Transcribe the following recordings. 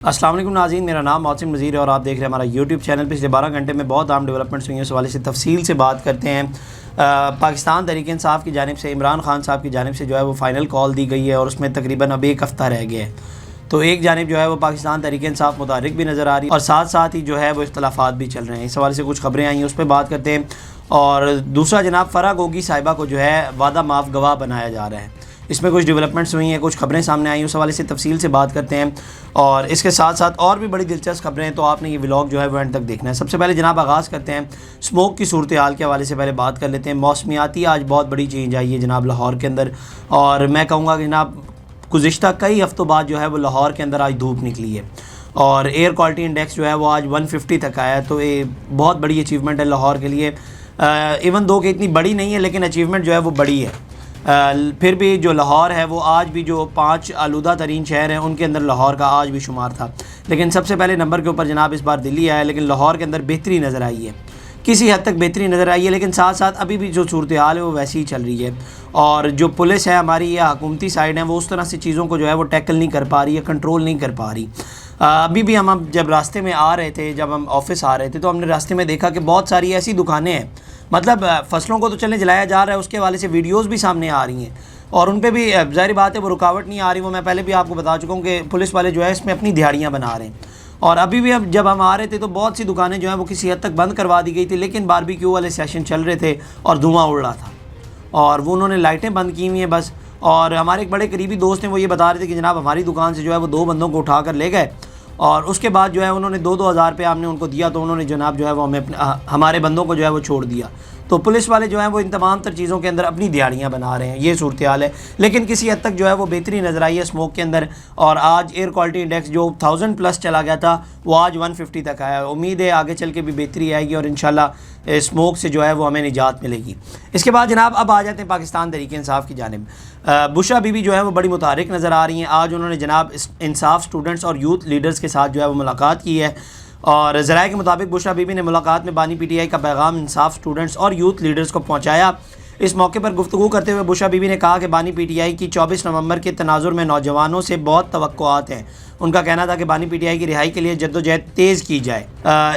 السلام علیکم ناظرین، میرا نام محسن مزید ہے اور آپ دیکھ رہے ہیں ہمارا یوٹیوب چینل۔ پچھلے 12 گھنٹے میں بہت اہم ڈیولپمنٹس ہوئی ہیں، اس حوالے سے تفصیل سے بات کرتے ہیں۔ پاکستان تحریک انصاف کی جانب سے عمران خان صاحب کی جانب سے جو ہے وہ فائنل کال دی گئی ہے اور اس میں تقریباً اب ایک ہفتہ رہ گیا ہے۔ تو ایک جانب جو ہے وہ پاکستان تحریک انصاف متحرک بھی نظر آ رہی ہے اور ساتھ ہی جو ہے وہ اختلافات بھی چل رہے ہیں۔ اس حوالے سے کچھ خبریں آئی ہیں، اس پہ بات کرتے ہیں۔ اور دوسرا جناب فرح گوگی صاحبہ کو جو ہے وعدہ معاف گواہ بنایا جا رہا ہے، اس میں کچھ ڈیولپمنٹس ہوئی ہیں، کچھ خبریں سامنے آئی ہیں، اس حوالے سے تفصیل سے بات کرتے ہیں۔ اور اس کے ساتھ اور بھی بڑی دلچسپ خبریں ہیں، تو آپ نے یہ ولاگ جو ہے وہ اینڈ تک دیکھنا ہے۔ سب سے پہلے جناب آغاز کرتے ہیں اسموک کی صورتحال کے حوالے سے، پہلے بات کر لیتے ہیں۔ موسمیاتی آج بہت بڑی چینج آئی ہے جناب لاہور کے اندر، اور میں کہوں گا کہ جناب گزشتہ کئی ہفتوں بعد جو ہے وہ لاہور کے اندر آج دھوپ نکلی ہے اور ایئر کوالٹی انڈیکس جو ہے وہ آج 150 تک آیا ہے۔ تو یہ بہت بڑی اچیومنٹ ہے لاہور کے لیے، ایون دو کہ اتنی بڑی نہیں ہے لیکن اچیومنٹ جو ہے وہ بڑی ہے۔ پھر بھی جو لاہور ہے وہ آج بھی جو 5 آلودہ ترین شہر ہیں ان کے اندر لاہور کا آج بھی شمار تھا، لیکن سب سے پہلے نمبر کے اوپر جناب اس بار دلی آیا ہے۔ لیکن لاہور کے اندر بہتری نظر آئی ہے، کسی حد تک بہتری نظر آئی ہے، لیکن ساتھ ابھی بھی جو صورتحال ہے وہ ویسی ہی چل رہی ہے۔ اور جو پولیس ہے ہماری یا حکومتی سائڈ ہے وہ اس طرح سے چیزوں کو جو ہے وہ ٹیکل نہیں کر پا رہی ہے، کنٹرول نہیں کر پا رہی۔ ابھی بھی ہم جب راستے میں آ رہے تھے، جب ہم آفس آ رہے تھے، تو ہم نے راستے میں دیکھا کہ بہت ساری ایسی دکانیں ہیں، مطلب فصلوں کو تو چلنے جلایا جا رہا ہے، اس کے حوالے سے ویڈیوز بھی سامنے آ رہی ہیں اور ان پہ بھی ظاہر بات ہے وہ رکاوٹ نہیں آ رہی۔ وہ میں پہلے بھی آپ کو بتا چکا ہوں کہ پولیس والے جو ہے اس میں اپنی دہاڑیاں بنا رہے ہیں۔ اور ابھی بھی جب ہم آ رہے تھے تو بہت سی دکانیں جو ہیں وہ کسی حد تک بند کروا دی گئی تھی، لیکن باربیکیو والے سیشن چل رہے تھے اور دھواں اڑ رہا تھا اور وہ انہوں نے لائٹیں بند کی ہوئی ہیں بس۔ اور ہمارے ایک بڑے قریبی دوست ہیں، وہ یہ بتا رہے تھے کہ جناب ہماری دکان سے جو ہے وہ 2 بندوں کو اٹھا کر لے گئے اور اس کے بعد جو ہے انہوں نے 2,000 روپے ہم نے ان کو دیا، تو انہوں نے جناب جو ہے وہ ہمیں ہمارے بندوں کو جو ہے وہ چھوڑ دیا۔ تو پولیس والے جو ہیں وہ ان تمام تر چیزوں کے اندر اپنی دیہڑیاں بنا رہے ہیں، یہ صورتحال ہے۔ لیکن کسی حد تک جو ہے وہ بہتری نظر آئی ہے اسموک کے اندر، اور آج ایئر کوالٹی انڈیکس جو 1000 پلس چلا گیا تھا وہ آج 150 تک آیا ہے۔ امید ہے آگے چل کے بھی بہتری آئے گی اور انشاءاللہ اسموک سے جو ہے وہ ہمیں نجات ملے گی۔ اس کے بعد جناب اب آ جاتے ہیں پاکستان تحریک انصاف کی جانب۔ بشرا بی بی جو ہے وہ بڑی متحرک نظر آ رہی ہیں۔ آج انہوں نے جناب انصاف اسٹوڈنٹس اور یوتھ لیڈرز کے ساتھ جو ہے وہ ملاقات کی ہے، اور ذرائع کے مطابق بشرا بی بی نے ملاقات میں بانی پی ٹی آئی کا پیغام انصاف اسٹوڈنٹس اور یوتھ لیڈرز کو پہنچایا۔ اس موقع پر گفتگو کرتے ہوئے بشرا بی بی نے کہا کہ بانی پی ٹی آئی کی 24 نومبر کے تناظر میں نوجوانوں سے بہت توقعات ہیں۔ ان کا کہنا تھا کہ بانی پی ٹی آئی کی رہائی کے لیے جدوجہد تیز کی جائے۔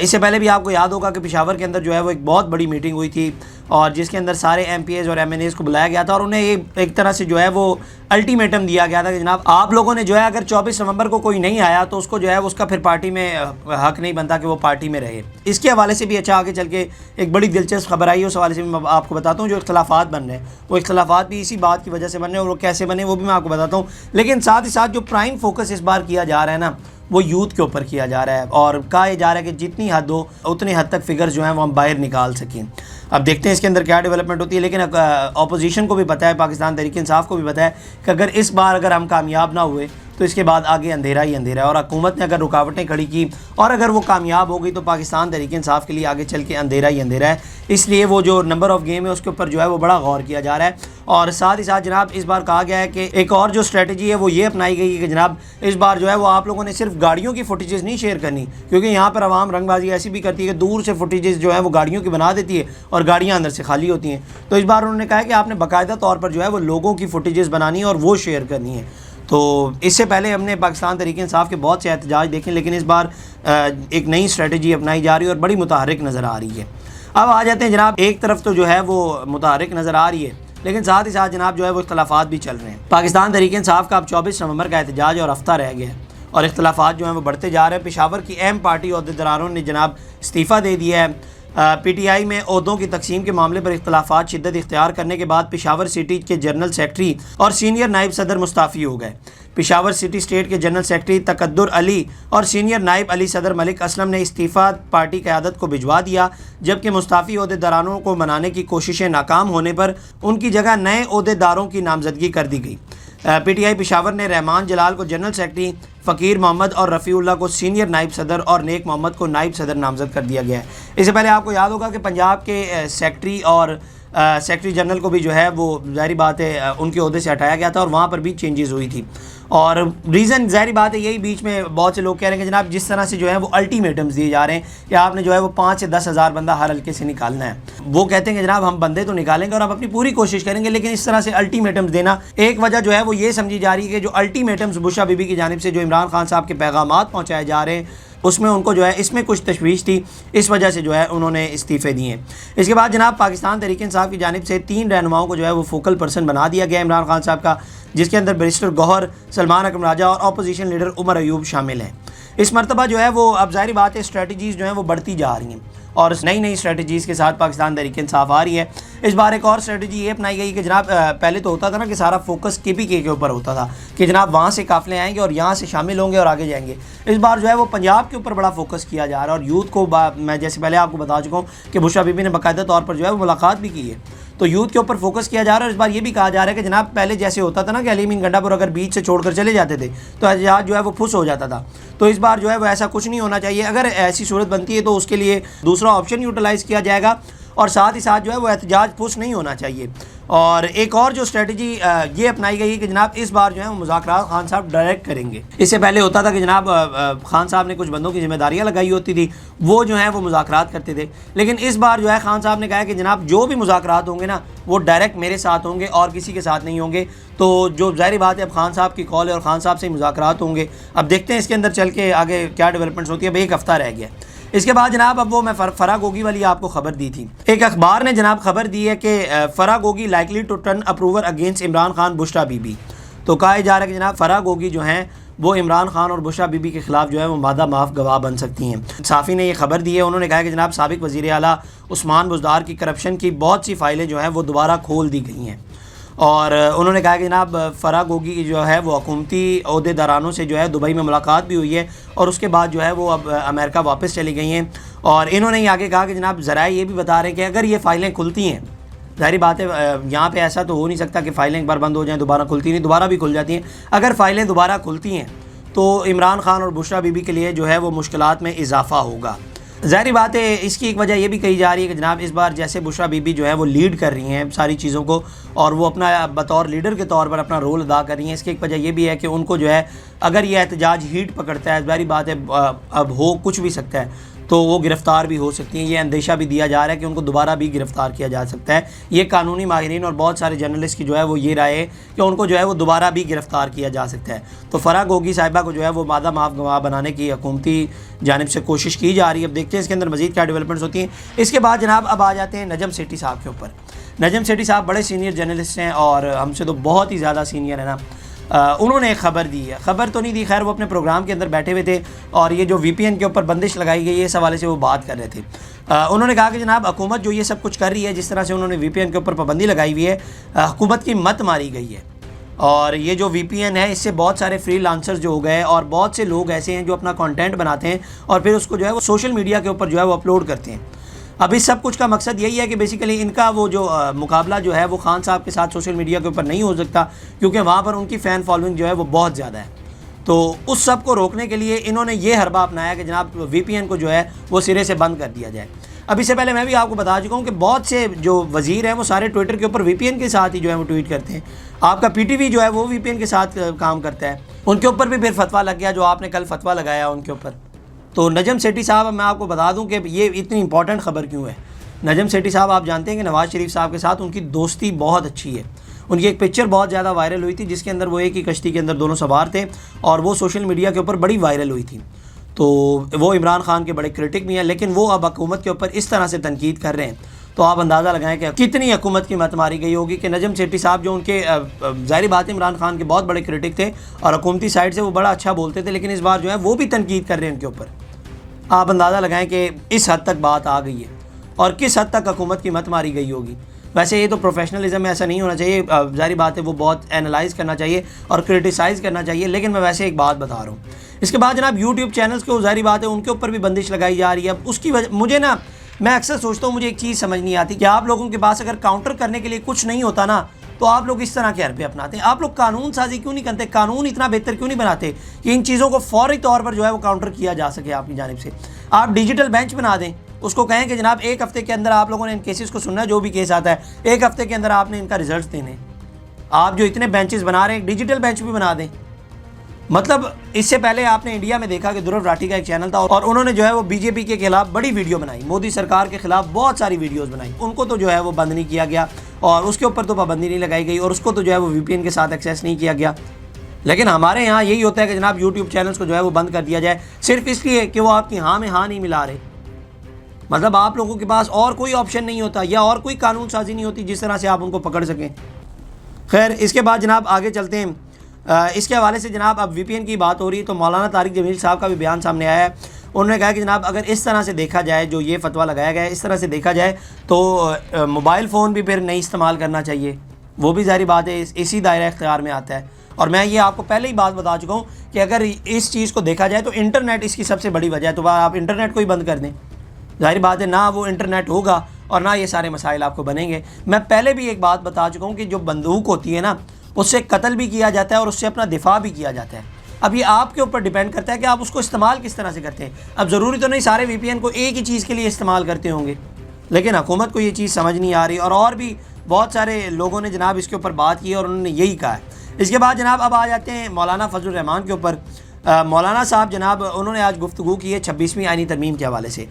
اس سے پہلے بھی آپ کو یاد ہوگا کہ پشاور کے اندر جو ہے وہ ایک بہت بڑی میٹنگ ہوئی تھی اور جس کے اندر سارے ایم پی ایز اور ایم این ایز کو بلایا گیا تھا اور انہیں ایک طرح سے جو ہے وہ الٹیمیٹم دیا گیا تھا کہ جناب آپ لوگوں نے جو ہے اگر 24 نومبر کو کوئی نہیں آیا تو اس کو جو ہے اس کا پھر پارٹی میں حق نہیں بنتا کہ وہ پارٹی میں رہے۔ اس کے حوالے سے بھی اچھا آگے چل کے ایک بڑی دلچسپ خبر آئی ہے، اس حوالے سے میں آپ کو بتاتا ہوں۔ جو اختلافات بن رہے ہیں وہ اختلافات بھی اسی بات کی وجہ سے بن رہے ہیں، اور وہ کیسے بنے وہ بھی میں آپ کو بتاتا ہوں۔ لیکن ساتھ ہی ساتھ جو پرائم فوکس اس بار کیا جا رہا ہے نا وہ یوتھ کے اوپر کیا جا رہا ہے، اور کہا یہ جا رہا ہے کہ جتنی حد ہو اتنی حد تک فگرز جو ہیں وہ ہم باہر نکال سکیں۔ اب دیکھتے ہیں اس کے اندر کیا ڈیولپمنٹ ہوتی ہے، لیکن اپوزیشن کو بھی پتہ ہے، پاکستان تحریک انصاف کو بھی پتہ ہے کہ اگر اس بار ہم کامیاب نہ ہوئے تو اس کے بعد آگے اندھیرا ہی اندھیرا ہے، اور حکومت نے اگر رکاوٹیں کھڑی کی اور اگر وہ کامیاب ہو گئی تو پاکستان تحریک انصاف کے لیے آگے چل کے اندھیرا ہی اندھیرا ہے۔ اس لیے وہ جو نمبر آف گیم ہے اس کے اوپر جو ہے وہ بڑا غور کیا جا رہا ہے، اور ساتھ ہی ساتھ جناب اس بار کہا گیا ہے کہ ایک اور جو اسٹریٹجی ہے وہ یہ اپنائی گئی ہے کہ جناب اس بار جو ہے وہ آپ لوگوں نے صرف گاڑیوں کی فوٹیجز نہیں شیئر کرنی، کیونکہ یہاں پر عوام رنگ بازی ایسی بھی کرتی ہے کہ دور سے فوٹیجز جو ہے وہ گاڑیوں کی بنا دیتی ہے اور گاڑیاں اندر سے خالی ہوتی ہیں۔ تو اس بار انہوں نے کہا ہے کہ آپ نے باقاعدہ طور پر جو ہے وہ لوگوں کی فوٹیجز بنانی ہے اور وہ شیئر کرنی ہے۔ تو اس سے پہلے ہم نے پاکستان تحریک انصاف کے بہت سے احتجاج دیکھے، لیکن اس بار ایک نئی اسٹریٹجی اپنائی جا رہی ہے اور بڑی متحرک نظر آ رہی ہے۔ اب آ جاتے ہیں جناب، ایک طرف تو جو ہے وہ متحرک نظر آ رہی ہے لیکن ساتھ ہی ساتھ جناب جو ہے وہ اختلافات بھی چل رہے ہیں۔ پاکستان تحریک انصاف کا اب 24 نومبر کا احتجاج اور ہفتہ رہ گیا ہے اور اختلافات جو ہیں وہ بڑھتے جا رہے ہیں۔ پشاور کی اہم پارٹی عہدیداروں نے جناب استعفیٰ دے دیا ہے۔ پی ٹی آئی میں عہدوں کی تقسیم کے معاملے پر اختلافات شدت اختیار کرنے کے بعد پشاور سٹی کے جنرل سیکرٹری اور سینئر نائب صدر مستعفی ہو گئے۔ پشاور سٹی اسٹیٹ کے جنرل سیکرٹری تقدر علی اور سینئر نائب علی صدر ملک اسلم نے استعفیٰ پارٹی قیادت کو بھجوا دیا، جبکہ مستعفی عہدیداروں کو منانے کی کوششیں ناکام ہونے پر ان کی جگہ نئے عہدیداروں کی نامزدگی کر دی گئی۔ پی ٹی آئی پشاور نے رحمان جلال کو جنرل سیکرٹری، فقیر محمد اور رفیع اللہ کو سینئر نائب صدر اور نیک محمد کو نائب صدر نامزد کر دیا گیا ہے۔ اس سے پہلے آپ کو یاد ہوگا کہ پنجاب کے سیکرٹری اور سیکرٹری جنرل کو بھی جو ہے وہ ظاہری بات ہے ان کے عہدے سے ہٹایا گیا تھا اور وہاں پر بھی چینجز ہوئی تھی. اور ریزن ظاہری بات ہے یہی بیچ میں بہت سے لوگ کہہ رہے ہیں کہ جناب جس طرح سے جو ہے وہ الٹیمیٹمز دیے جا رہے ہیں کہ آپ نے جو ہے وہ 5 سے 10 ہزار بندہ ہر حلقے سے نکالنا ہے. وہ کہتے ہیں کہ جناب ہم بندے تو نکالیں گے اور ہم اپنی پوری کوشش کریں گے, لیکن اس طرح سے الٹیمیٹمز دینا ایک وجہ جو ہے وہ یہ سمجھی جا رہی ہے کہ جو الٹیمیٹمز بشرا بی بی کی جانب سے جو عمران خان صاحب کے پیغامات پہنچائے جا رہے ہیں اس میں ان کو جو ہے اس میں کچھ تشویش تھی, اس وجہ سے جو ہے انہوں نے استعفے دیے. اس کے بعد جناب پاکستان تحریک انصاف کی جانب سے 3 رہنماؤں کو جو ہے وہ فوکل پرسن بنا دیا گیا عمران خان صاحب کا, جس کے اندر بیرسٹر گوہر, سلمان اکرم راجہ اور اپوزیشن لیڈر عمر ایوب شامل ہیں. اس مرتبہ جو ہے وہ اب ظاہری بات ہے اسٹریٹجیز جو ہیں وہ بڑھتی جا رہی ہیں اور اس نئی اسٹریٹجیز کے ساتھ پاکستان تحریک انصاف آ رہی ہے. اس بار ایک اور اسٹریٹجی یہ اپنائی گئی کہ جناب پہلے تو ہوتا تھا نا کہ سارا فوکس KPK کے اوپر ہوتا تھا کہ جناب وہاں سے قافلے آئیں گے اور یہاں سے شامل ہوں گے اور آگے جائیں گے. اس بار جو ہے وہ پنجاب کے اوپر بڑا فوکس کیا جا رہا ہے اور یوتھ کو میں جیسے پہلے آپ کو بتا چکا ہوں کہ بشرا بی بی نے باقاعدہ طور پر جو ہے وہ ملاقات بھی کی ہے, تو یوتھ کے اوپر فوکس کیا جا رہا ہے. اور اس بار یہ بھی کہا جا رہا ہے کہ جناب پہلے جیسے ہوتا تھا نا کہ علی امین گنڈا پور اگر بیچ سے چھوڑ کر چلے جاتے تھے تو احتجاج جو ہے وہ پھس ہو جاتا تھا, تو اس بار جو ہے وہ ایسا کچھ نہیں ہونا چاہیے. اگر ایسی صورت بنتی ہے تو اس کے لیے دوسرا آپشن یوٹیلائز کیا جائے گا اور ساتھ ہی ساتھ جو ہے وہ احتجاج پھس نہیں ہونا چاہیے. اور ایک اور جو اسٹریٹجی یہ اپنائی گئی ہے کہ جناب اس بار جو ہے وہ مذاکرات خان صاحب ڈائریکٹ کریں گے. اس سے پہلے ہوتا تھا کہ جناب خان صاحب نے کچھ بندوں کی ذمہ داریاں لگائی ہوتی تھی, وہ جو ہیں وہ مذاکرات کرتے تھے, لیکن اس بار جو ہے خان صاحب نے کہا ہے کہ جناب جو بھی مذاکرات ہوں گے نا وہ ڈائریکٹ میرے ساتھ ہوں گے اور کسی کے ساتھ نہیں ہوں گے. تو جو ظاہری بات ہے اب خان صاحب کی کال ہے اور خان صاحب سے مذاکرات ہوں گے. اب دیکھتے ہیں اس کے اندر چل کے آگے کیا ڈیولپمنٹس ہوتی ہے. اب 1 ہفتہ رہ گیا. اس کے بعد جناب اب وہ میں فرا گوگی والی آپ کو خبر دی تھی, ایک اخبار نے جناب خبر دی ہے کہ Farah Gogi likely to turn approver against Imran Khan Bushra be be. تو کہا جا رہا ہے کہ جناب فرا گوگی جو ہیں وہ عمران خان اور بشرا بی بی کے خلاف جو ہے وہ مادہ معاف گواہ بن سکتی ہیں. صحافی نے یہ خبر دی ہے, انہوں نے کہا کہ جناب سابق وزیر اعلیٰ عثمان بزدار کی کرپشن کی بہت سی فائلیں جو ہیں وہ دوبارہ کھول دی گئی ہیں. اور انہوں نے کہا کہ جناب فرا گوگی کی جو ہے وہ حکومتی عہدے دارانوں سے جو ہے دبئی میں ملاقات بھی ہوئی ہے اور اس کے بعد جو ہے وہ اب امریکہ واپس چلی گئی ہیں. اور انہوں نے آگے کہا کہ جناب ذرائع یہ بھی بتا رہے ہیں کہ اگر یہ فائلیں کھلتی ہیں, ظاہری بات ہے یہاں پہ ایسا تو ہو نہیں سکتا کہ فائلیں ایک بار بند ہو جائیں دوبارہ کھلتی نہیں, دوبارہ بھی کھل جاتی ہیں. اگر فائلیں دوبارہ کھلتی ہیں تو عمران خان اور بشرا بی بی کے لیے جو ہے وہ مشکلات میں اضافہ ہوگا. ظاہری بات ہے اس کی ایک وجہ یہ بھی کہی جا رہی ہے کہ جناب اس بار جیسے بشرا بی بی جو ہے وہ لیڈ کر رہی ہیں ساری چیزوں کو اور وہ اپنا بطور لیڈر کے طور پر اپنا رول ادا کر رہی ہیں, اس کی ایک وجہ یہ بھی ہے کہ ان کو جو ہے اگر یہ احتجاج ہیٹ پکڑتا ہے, ظاہری بات ہے اب ہو کچھ بھی سکتا ہے, تو وہ گرفتار بھی ہو سکتی ہیں. یہ اندیشہ بھی دیا جا رہا ہے کہ ان کو دوبارہ بھی گرفتار کیا جا سکتا ہے. یہ قانونی ماہرین اور بہت سارے جرنلسٹ کی جو ہے وہ یہ رائے ہے کہ ان کو جو ہے وہ دوبارہ بھی گرفتار کیا جا سکتا ہے. تو فرا گوگی صاحبہ کو جو ہے وہ مادہ معاف گواہ بنانے کی حکومتی جانب سے کوشش کی جا رہی ہے. اب دیکھتے ہیں اس کے اندر مزید کیا ڈیولپمنٹس ہوتی ہیں. اس کے بعد جناب اب آ جاتے ہیں نجم سیٹھی صاحب کے اوپر. نجم سیٹھی صاحب بڑے سینئر جرنلسٹ ہیں اور ہم سے تو بہت ہی زیادہ سینئر ہے نا. انہوں نے ایک خبر دی ہے, خبر تو نہیں دی, خیر وہ اپنے پروگرام کے اندر بیٹھے ہوئے تھے اور یہ جو VPN کے اوپر بندش لگائی گئی ہے اس حوالے سے وہ بات کر رہے تھے. انہوں نے کہا کہ جناب حکومت جو یہ سب کچھ کر رہی ہے, جس طرح سے انہوں نے VPN کے اوپر پابندی لگائی ہوئی ہے, حکومت کی مت ماری گئی ہے. اور یہ جو VPN ہے اس سے بہت سارے فری لانسرز جو ہو گئے اور بہت سے لوگ ایسے ہیں جو اپنا کانٹینٹ بناتے ہیں اور پھر اس کو جو ہے وہ سوشل میڈیا کے اوپر جو ہے وہ اپلوڈ کرتے ہیں. اب اس سب کچھ کا مقصد یہی ہے کہ بیسیکلی ان کا وہ جو مقابلہ جو ہے وہ خان صاحب کے ساتھ سوشل میڈیا کے اوپر نہیں ہو سکتا کیونکہ وہاں پر ان کی فین فالوئنگ جو ہے وہ بہت زیادہ ہے. تو اس سب کو روکنے کے لیے انہوں نے یہ حربہ اپنایا کہ جناب VPN کو جو ہے وہ سرے سے بند کر دیا جائے. اب اس سے پہلے میں بھی آپ کو بتا چکا ہوں کہ بہت سے جو وزیر ہیں وہ سارے ٹویٹر کے اوپر VPN کے ساتھ ہی جو ہے وہ ٹویٹ کرتے ہیں. آپ کا PTV جو ہے وہ VPN کے ساتھ کام کرتا ہے. ان کے اوپر بھی پھر فتویٰ لگ گیا جو آپ نے کل فتویٰ لگایا ان کے اوپر. تو نجم سیٹھی صاحب میں آپ کو بتا دوں کہ یہ اتنی امپورٹنٹ خبر کیوں ہے. نجم سیٹھی صاحب آپ جانتے ہیں کہ نواز شریف صاحب کے ساتھ ان کی دوستی بہت اچھی ہے. ان کی ایک پکچر بہت زیادہ وائرل ہوئی تھی جس کے اندر وہ ایک ہی کشتی کے اندر دونوں سوار تھے اور وہ سوشل میڈیا کے اوپر بڑی وائرل ہوئی تھی. تو وہ عمران خان کے بڑے کرٹک بھی ہیں لیکن وہ اب حکومت کے اوپر اس طرح سے تنقید کر رہے ہیں. تو آپ اندازہ لگائیں کہ کتنی حکومت کی مت ماری گئی ہوگی کہ نجم سیٹھی صاحب جو ان کے ظاہری بات عمران خان کے بہت بڑے کرٹک تھے اور حکومتی سائڈ سے وہ بڑا اچھا بولتے تھے, لیکن اس بار جو ہے وہ بھی تنقید کر رہے ہیں ان کے اوپر. آپ اندازہ لگائیں کہ اس حد تک بات آ گئی ہے اور کس حد تک حکومت کی مت ماری گئی ہوگی. ویسے یہ تو پروفیشنلزم میں ایسا نہیں ہونا چاہیے, ظاہری بات ہے وہ بہت اینالائز کرنا چاہیے اور کرٹیسائز کرنا چاہیے, لیکن میں ویسے ایک بات بتا رہا ہوں. اس کے بعد جناب YouTube چینلز کو ظاہری بات ہے ان کے اوپر بھی بندش لگائی جا رہی ہے. اب اس کی وجہ مجھے نا میں اکثر سوچتا ہوں, مجھے ایک چیز سمجھ نہیں آتی کہ آپ لوگوں کے پاس اگر کاؤنٹر کرنے کے لیے کچھ نہیں ہوتا نا تو آپ لوگ اس طرح کے حربے اپناتے ہیں. آپ لوگ قانون سازی کیوں نہیں کرتے, قانون اتنا بہتر کیوں نہیں بناتے کہ ان چیزوں کو فوری طور پر جو ہے وہ کاؤنٹر کیا جا سکے آپ کی جانب سے. آپ ڈیجیٹل بینچ بنا دیں, اس کو کہیں کہ جناب ایک ہفتے کے اندر آپ لوگوں نے ان کیسز کو سننا ہے، جو بھی کیس آتا ہے ایک ہفتے کے اندر آپ نے ان کا رزلٹس دینے. آپ جو اتنے بینچز بنا رہے ہیں ڈیجیٹل بینچ بھی بنا دیں. مطلب اس سے پہلے آپ نے انڈیا میں دیکھا کہ دھرو راٹھی کا ایک چینل تھا اور انہوں نے جو ہے وہ بی جے پی کے خلاف بڑی ویڈیو بنائی، مودی سرکار کے خلاف بہت ساری ویڈیوز بنائی. ان کو تو جو ہے وہ بند نہیں کیا گیا اور اس کے اوپر تو پابندی نہیں لگائی گئی اور اس کو تو جو ہے وہ وی پی این کے ساتھ ایکسیس نہیں کیا گیا. لیکن ہمارے یہاں یہی ہوتا ہے کہ جناب یوٹیوب چینلز کو جو ہے وہ بند کر دیا جائے صرف اس لیے کہ وہ آپ کی ہاں میں ہاں نہیں ملا رہے. مطلب آپ لوگوں کے پاس اور کوئی آپشن نہیں ہوتا یا اور کوئی قانون سازی نہیں ہوتی جس طرح سے آپ ان کو پکڑ سکیں. خیر اس کے بعد جناب آگے چلتے ہیں. اس کے حوالے سے جناب اب وی پی این کی بات ہو رہی ہے تو مولانا طارق جمیل صاحب کا بھی بیان سامنے آیا ہے. انہوں نے کہا کہ جناب اگر اس طرح سے دیکھا جائے، جو یہ فتویٰ لگایا گیا ہے اس طرح سے دیکھا جائے تو موبائل فون بھی پھر نہیں استعمال کرنا چاہیے. وہ بھی ظاہری بات ہے اسی دائرہ اختیار میں آتا ہے. اور میں یہ آپ کو پہلے ہی بات بتا چکا ہوں کہ اگر اس چیز کو دیکھا جائے تو انٹرنیٹ اس کی سب سے بڑی وجہ ہے. تو آپ انٹرنیٹ کو ہی بند کر دیں. ظاہر بات ہے نہ وہ انٹرنیٹ ہوگا اور نہ یہ سارے مسائل آپ کو بنیں گے. میں پہلے بھی ایک بات بتا چکا ہوں کہ جو بندوق ہوتی ہے نا اس سے قتل بھی کیا جاتا ہے اور اس سے اپنا دفاع بھی کیا جاتا ہے. اب یہ آپ کے اوپر ڈیپینڈ کرتا ہے کہ آپ اس کو استعمال کس طرح سے کرتے ہیں. اب ضروری تو نہیں سارے وی پی این کو ایک ہی چیز کے لیے استعمال کرتے ہوں گے، لیکن حکومت کو یہ چیز سمجھ نہیں آ رہی اور بھی بہت سارے لوگوں نے جناب اس کے اوپر بات کی اور انہوں نے یہی کہا ہے. اس کے بعد جناب اب آ جاتے ہیں مولانا فضل الرحمان کے اوپر. مولانا صاحب جناب انہوں نے آج گفتگو کی ہے 26ویں آئینی ترمیم کے حوالے سے.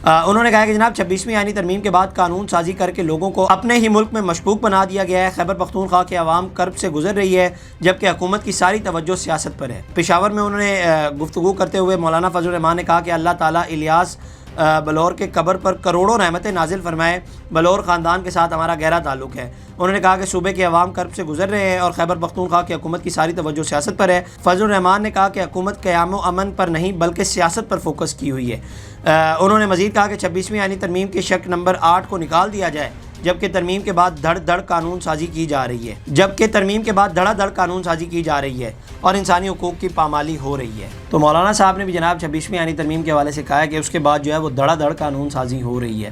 انہوں نے کہا کہ جناب 26ویں آئینی ترمیم کے بعد قانون سازی کر کے لوگوں کو اپنے ہی ملک میں مشکوک بنا دیا گیا ہے. خیبر پختونخوا کے عوام کرب سے گزر رہی ہے جبکہ حکومت کی ساری توجہ سیاست پر ہے. پشاور میں انہوں نے گفتگو کرتے ہوئے مولانا فضل الرحمان نے کہا کہ اللہ تعالیٰ الیاس بلور کے قبر پر کروڑوں رحمتیں نازل فرمائے. بلور خاندان کے ساتھ ہمارا گہرا تعلق ہے. انہوں نے کہا کہ صوبے کے عوام کرب سے گزر رہے ہیں اور خیبر پختونخوا کی حکومت کی ساری توجہ سیاست پر ہے. فضل الرحمان نے کہا کہ حکومت قیام و امن پر نہیں بلکہ سیاست پر فوکس کی ہوئی ہے. انہوں نے مزید کہا کہ 26ویں آئینی ترمیم کے شق نمبر 8 کو نکال دیا جائے جبکہ ترمیم کے بعد دھڑ دھڑ قانون سازی کی جا رہی ہے اور انسانی حقوق کی پامالی ہو رہی ہے. تو مولانا صاحب نے بھی جناب 26ویں آئینی ترمیم کے حوالے سے کہا ہے کہ اس کے بعد جو ہے وہ دھڑا دھڑ قانون سازی ہو رہی ہے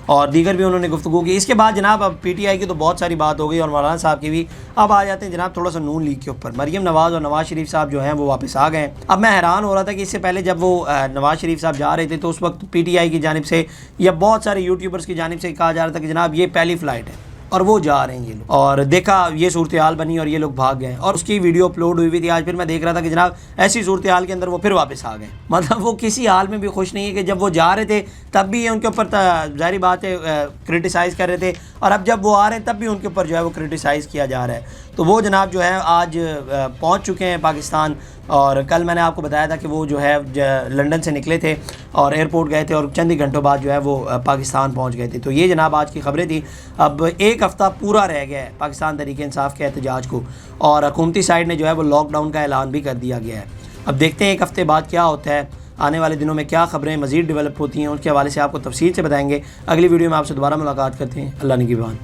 اور دیگر بھی انہوں نے گفتگو کی. اس کے بعد جناب اب پی ٹی آئی کی تو بہت ساری بات ہو گئی اور مولانا صاحب کی بھی. اب آ جاتے ہیں جناب تھوڑا سا نون لیگ کے اوپر. مریم نواز اور نواز شریف صاحب جو ہیں وہ واپس آ گئے ہیں. اب میں حیران ہو رہا تھا کہ اس سے پہلے جب وہ نواز شریف صاحب جا رہے تھے تو اس وقت پی ٹی آئی کی جانب سے یا بہت سارے یوٹیوبرز کی جانب سے کہا جا رہا تھا کہ جناب یہ پہلی فلائٹ ہے اور وہ جا رہے ہیں یہ لوگ. اور دیکھا یہ صورتحال بنی اور یہ لوگ بھاگ گئے اور اس کی ویڈیو اپلوڈ ہوئی تھی. آج پھر میں دیکھ رہا تھا کہ جناب ایسی صورتحال کے اندر وہ پھر واپس آ گئے. مطلب وہ کسی حال میں بھی خوش نہیں ہے کہ جب وہ جا رہے تھے تب بھی ان کے اوپر ظاہری بات ہے کرٹیسائز کر رہے تھے اور اب جب وہ آ رہے ہیں تب بھی ان کے اوپر جو ہے وہ کرٹیسائز کیا جا رہا ہے. تو وہ جناب جو ہے آج پہنچ چکے ہیں پاکستان اور کل میں نے آپ کو بتایا تھا کہ وہ جو ہے لنڈن سے نکلے تھے اور ایئرپورٹ گئے تھے اور چند ہی گھنٹوں بعد جو ہے وہ پاکستان پہنچ گئے تھے. تو یہ جناب آج کی خبریں تھیں. اب ایک ہفتہ پورا رہ گیا ہے پاکستان تحریک انصاف کے احتجاج کو اور حکومتی سائڈ نے جو ہے وہ لاک ڈاؤن کا اعلان بھی کر دیا گیا ہے. اب دیکھتے ہیں ایک ہفتے بعد کیا ہوتا ہے. آنے والے دنوں میں کیا خبریں مزید ڈیولپ ہوتی ہیں ان کے حوالے سے آپ کو تفصیل سے بتائیں گے. اگلی ویڈیو میں آپ سے دوبارہ ملاقات کرتے ہیں. اللہ نگہبان.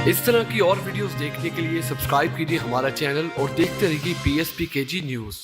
اس طرح کی اور ویڈیوز دیکھنے کے لیے سبسکرائب کیجیے ہمارا چینل اور دیکھتے رہیے PSPKG نیوز.